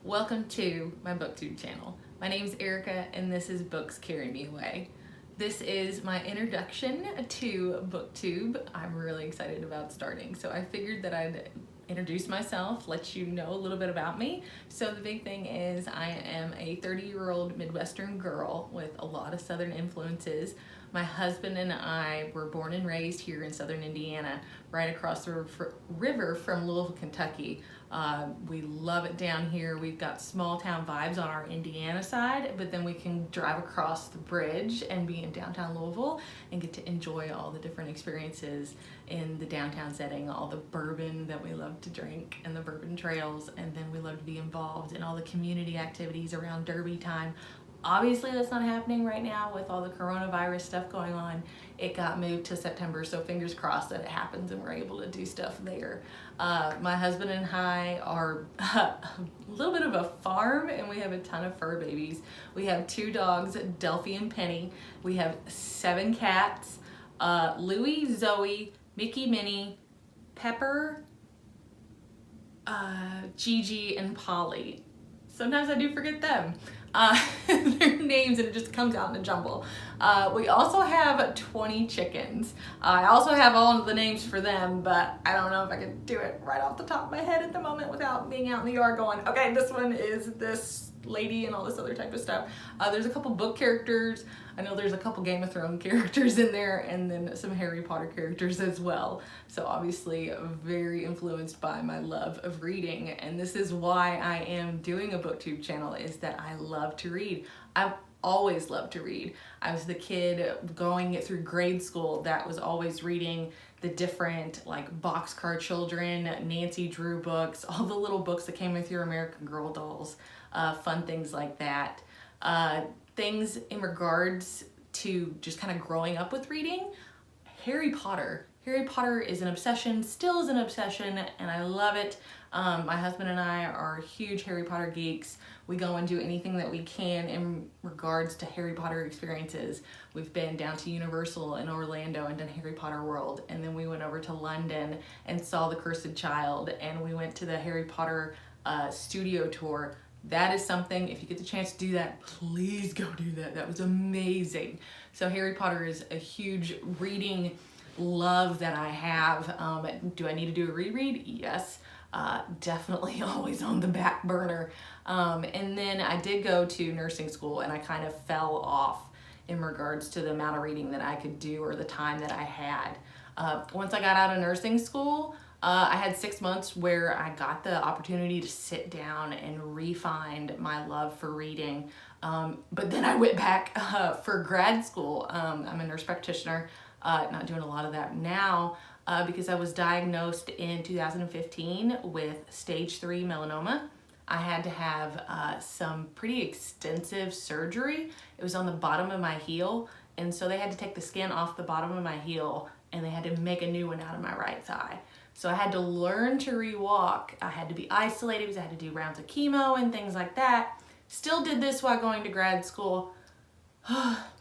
Welcome to my BookTube channel. My name is Erica and this is Books Carry Me Away. This is my introduction to BookTube. I'm really excited about starting, so I figured that I'd introduce myself, let you know a little bit about me. So the big thing is I am a 30-year-old Midwestern girl with a lot of Southern influences. My husband and I were born and raised here in Southern Indiana, right across the river from Louisville, Kentucky. We love it down here. We've got small town vibes on our Indiana side, but then we can drive across the bridge and be in downtown Louisville and get to enjoy all the different experiences in the downtown setting, all the bourbon that we love to drink and the bourbon trails, and then we love to be involved in all the community activities around Derby time. Obviously that's not happening right now with all the coronavirus stuff going on. It got moved to September, so fingers crossed that it happens and we're able to do stuff there. My husband and I are a little bit of a farm and we have a ton of fur babies. We have 2 dogs, Delphi and Penny. We have 7 cats, Louie, Zoe, Mickey, Minnie, Pepper, Gigi, and Polly. Sometimes I do forget them. Their names and it just comes out in a jumble. We also have 20 chickens. I also have all of the names for them, but I don't know if I could do it right off the top of my head at the moment without being out in the yard going, okay, this one is this lady and all this other type of stuff. There's a couple book characters. I know there's a couple Game of Thrones characters in there and then some Harry Potter characters as well. So obviously very influenced by my love of reading, and this is why I am doing a BookTube channel, is that I love to read. I've always loved to read. I was the kid going through grade school that was always reading the different like Boxcar Children, Nancy Drew books, all the little books that came with your American Girl dolls, fun things like that. Things in regards to just kind of growing up with reading, Harry Potter. Harry Potter is an obsession, still is an obsession, and I love it. My husband and I are huge Harry Potter geeks. We go and do anything that we can in regards to Harry Potter experiences. We've been down to Universal in Orlando and done Harry Potter World, and then we went over to London and saw The Cursed Child, and we went to the Harry Potter studio tour. That is something, if you get the chance to do that, please go do that. That was amazing. So Harry Potter is a huge reading love that I have. Do I need to do a reread? Yes. Definitely always on the back burner. And then I did go to nursing school and I kind of fell off in regards to the amount of reading that I could do or the time that I had. Once I got out of nursing school, I had 6 months where I got the opportunity to sit down and re-find my love for reading. But then I went back for grad school. I'm a nurse practitioner, not doing a lot of that now because I was diagnosed in 2015 with stage 3 melanoma. I had to have some pretty extensive surgery. It was on the bottom of my heel, and so they had to take the skin off the bottom of my heel and they had to make a new one out of my right thigh. So I had to learn to re-walk. I had to be isolated because I had to do rounds of chemo and things like that. Still did this while going to grad school.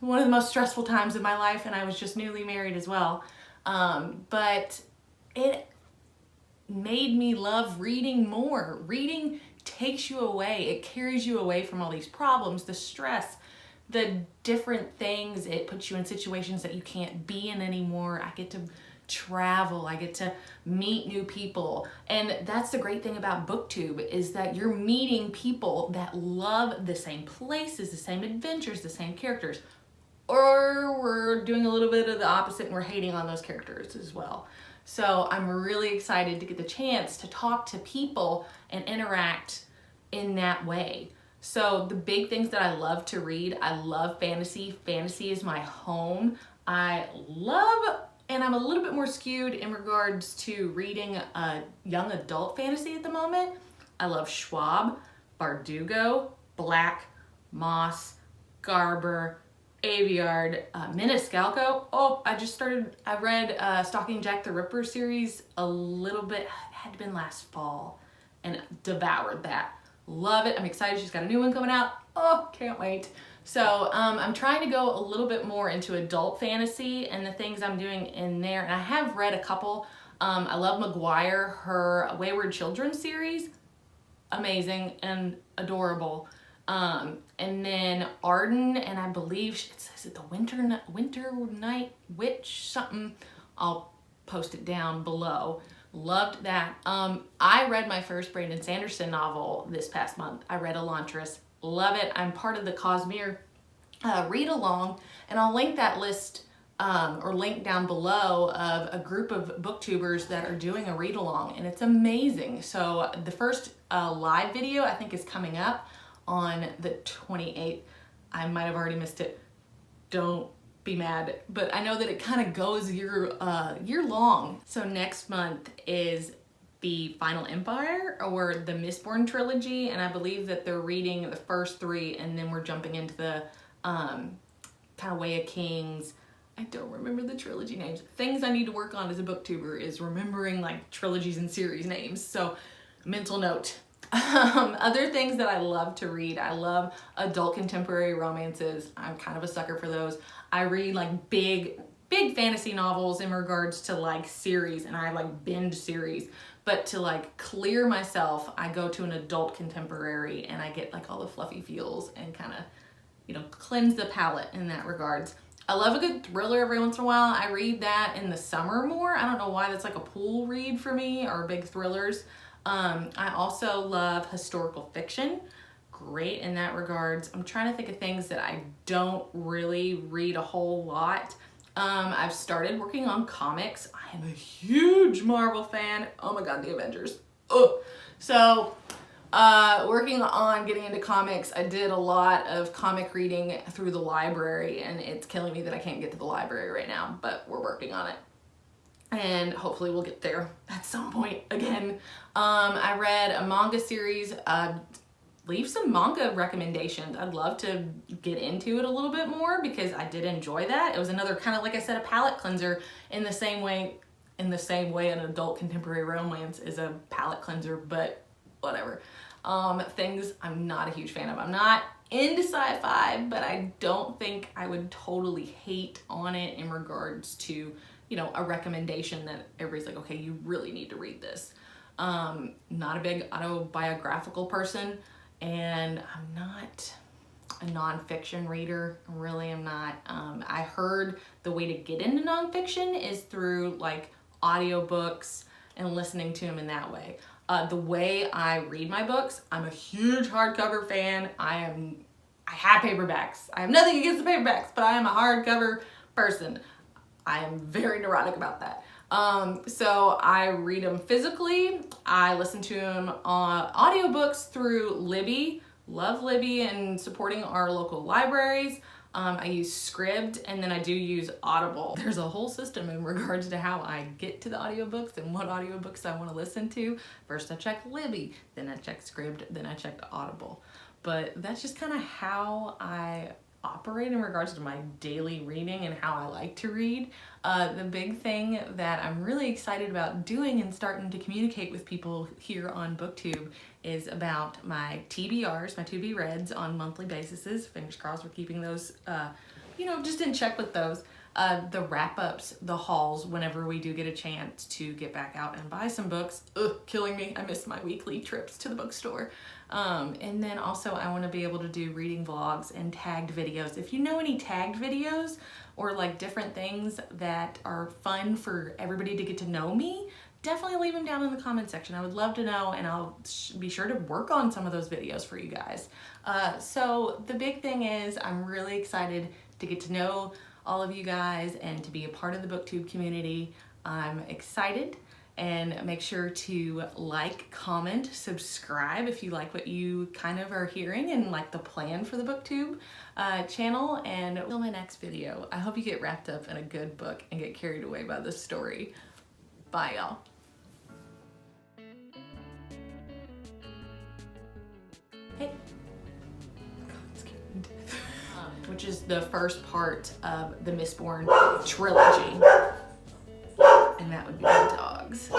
One of the most stressful times of my life, and I was just newly married as well. But it made me love reading more. Reading takes you away. It carries you away from all these problems, the stress, the different things. It puts you in situations that you can't be in anymore. I get to travel, I get to meet new people, and that's the great thing about BookTube, is that you're meeting people that love the same places, the same adventures, the same characters, or we're doing a little bit of the opposite and we're hating on those characters as well. So I'm really excited to get the chance to talk to people and interact in that way. So the big things that I love to read, I love fantasy. Fantasy is my home. I love, and I'm a little bit more skewed in regards to reading young adult fantasy at the moment. I love Schwab, Bardugo, Black, Moss, Garber, Aveyard, Maniscalco. Oh, I read Stalking Jack the Ripper series a little bit, it had been last fall, and devoured that. Love it. I'm excited. She's got a new one coming out. Oh, can't wait. So I'm trying to go a little bit more into adult fantasy and the things I'm doing in there. And I have read a couple. I love McGuire, her Wayward Children series. Amazing and adorable. And then Arden, and I believe, is it the Winter Night Witch something? I'll post it down below. Loved that. I read my first Brandon Sanderson novel this past month. I read Elantris. Love it. I'm part of the Cosmere read along, and I'll link that list or link down below of a group of booktubers that are doing a read along, and it's amazing. So the first live video I think is coming up on the 28th. I might have already missed it. Don't be mad, but I know that it kind of goes year long. So next month is the Final Empire, or the Mistborn trilogy, and I believe that they're reading the first 3, and then we're jumping into the kind of Way of Kings. I don't remember the trilogy names. Things I need to work on as a booktuber is remembering like trilogies and series names, so mental note. Other things that I love to read, I love adult contemporary romances. I'm kind of a sucker for those. I read like big fantasy novels in regards to like series, and I like binge series. But to like clear myself, I go to an adult contemporary and I get like all the fluffy feels and kind of, you know, cleanse the palate in that regards. I love a good thriller every once in a while. I read that in the summer more. I don't know why, that's like a pool read for me, or big thrillers. I also love historical fiction. Great in that regards. I'm trying to think of things that I don't really read a whole lot. I've started working on comics. I am a huge Marvel fan. Oh my God, the Avengers. Ugh. So, working on getting into comics. I did a lot of comic reading through the library, and it's killing me that I can't get to the library right now, but we're working on it. And hopefully we'll get there at some point again. I read a manga series. Leave some manga recommendations. I'd love to get into it a little bit more because I did enjoy that. It was another kind of, like I said, a palate cleanser in the same way an adult contemporary romance is a palate cleanser, but whatever. Things I'm not a huge fan of. I'm not into sci-fi, but I don't think I would totally hate on it in regards to, you know, a recommendation that everybody's like, okay, you really need to read this. Not a big autobiographical person, and I'm not a nonfiction reader. Really, I'm not. I heard the way to get into nonfiction is through like audiobooks and listening to them in that way. The way I read my books, I'm a huge hardcover fan. I have paperbacks. I have nothing against the paperbacks, but I am a hardcover person. I am very neurotic about that. So I read them physically. I listen to them on audiobooks through Libby. Love Libby and supporting our local libraries. I use Scribd, and then I do use Audible. There's a whole system in regards to how I get to the audiobooks and what audiobooks I want to listen to. First I check Libby, then I check Scribd, then I check Audible. But that's just kind of how I operate in regards to my daily reading and how I like to read. The big thing that I'm really excited about doing and starting to communicate with people here on BookTube is about my TBRs, my to be reads on monthly basis. Fingers crossed we're keeping those, you know, just in check with those. The wrap-ups, the hauls, whenever we do get a chance to get back out and buy some books. Ugh, killing me. I miss my weekly trips to the bookstore. And then also I want to be able to do reading vlogs and tagged videos. If you know any tagged videos or like different things that are fun for everybody to get to know me, definitely leave them down in the comment section. I would love to know, and I'll be sure to work on some of those videos for you guys. So the big thing is I'm really excited to get to know all of you guys and to be a part of the BookTube community. I'm excited, and make sure to like, comment, subscribe if you like what you kind of are hearing and like the plan for the BookTube channel. And until my next video, I hope you get wrapped up in a good book and get carried away by the story. Bye, y'all. Hey. Which is the first part of the Mistborn trilogy. And that would be the dogs.